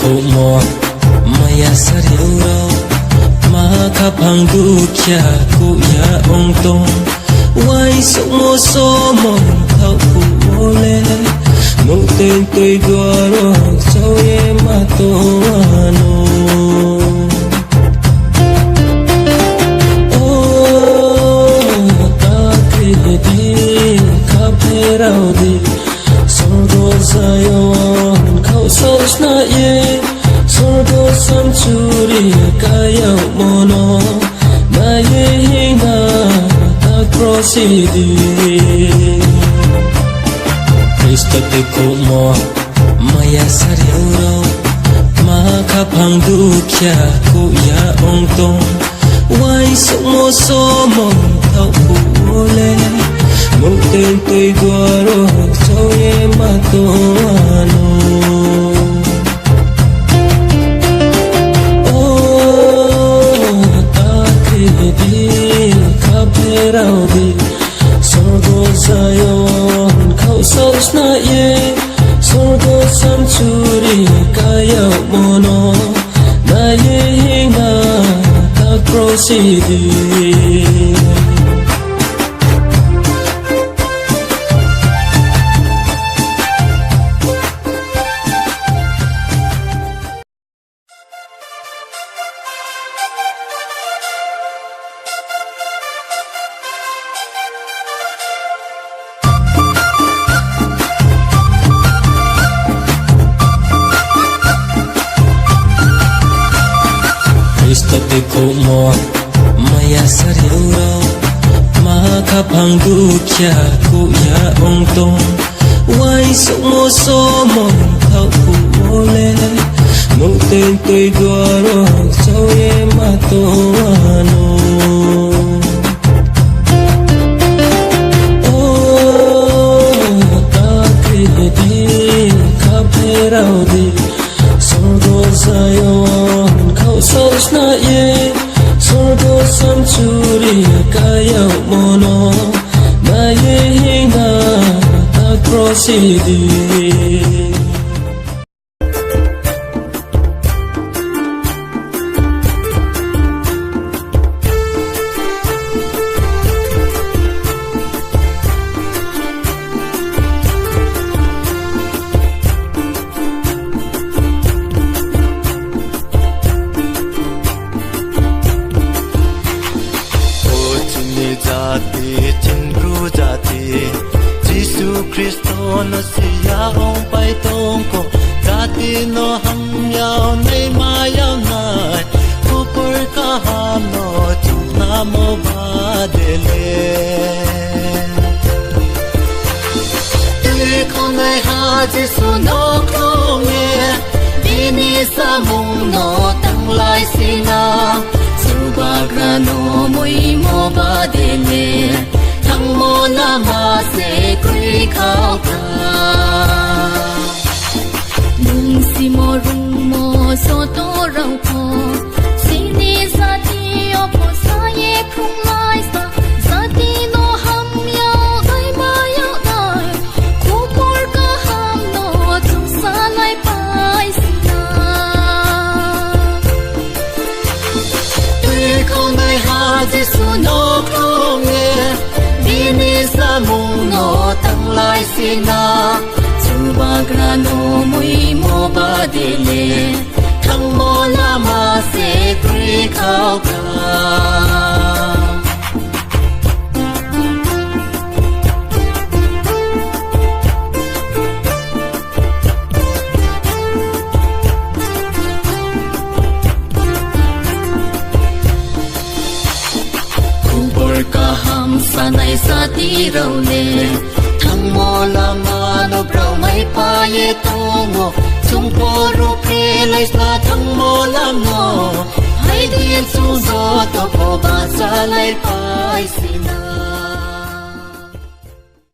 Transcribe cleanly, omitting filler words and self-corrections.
Ko mo maya sariu maka pangdu kya ku ya ong tong wai so mo so mo thau ku ole mo ten toi goro so ye ma to ano oh ta ke di ka pherau di so do sayon khau so sna ye sorgo samchuri kaya mono na ye hinga ta prosidi Krista te ko mo maya sariu maka pangdu kya ku ya ong tong wai so mo thau ku ole mo ten toi goro so ye ma to ano Raudi sorgo sayon khau sos na ye sorgo samchuri kaya mono na ye hinga ta prosidi Krista te ko mo maya sariu maka pangdu kya ku ya ong tong wai so mo thau ku ole mo ten toi goro so ye ma to ano oh ta ke di ka pherau di sorgo sayon sos na ye sorgo samchuri kaya mono na ye hinga ta prosidi Kristo no siya ong pai tong ko dati no ham yao nay ma yao nai upur ka ham no chung na mo ba dele tu con nay ha jisu no kong ye dini sa mong no tang lai sina subagra no mui mo ba dele mo na ma se kri khao ka sina chuba grano mui mo badile thang mo lama se kri khao kha sanai sati raule thang mo lama no brau mai pa ye tongo chung po ru pre lai sa thang mo lam no hai dien su zo to po ba sa lai pai sina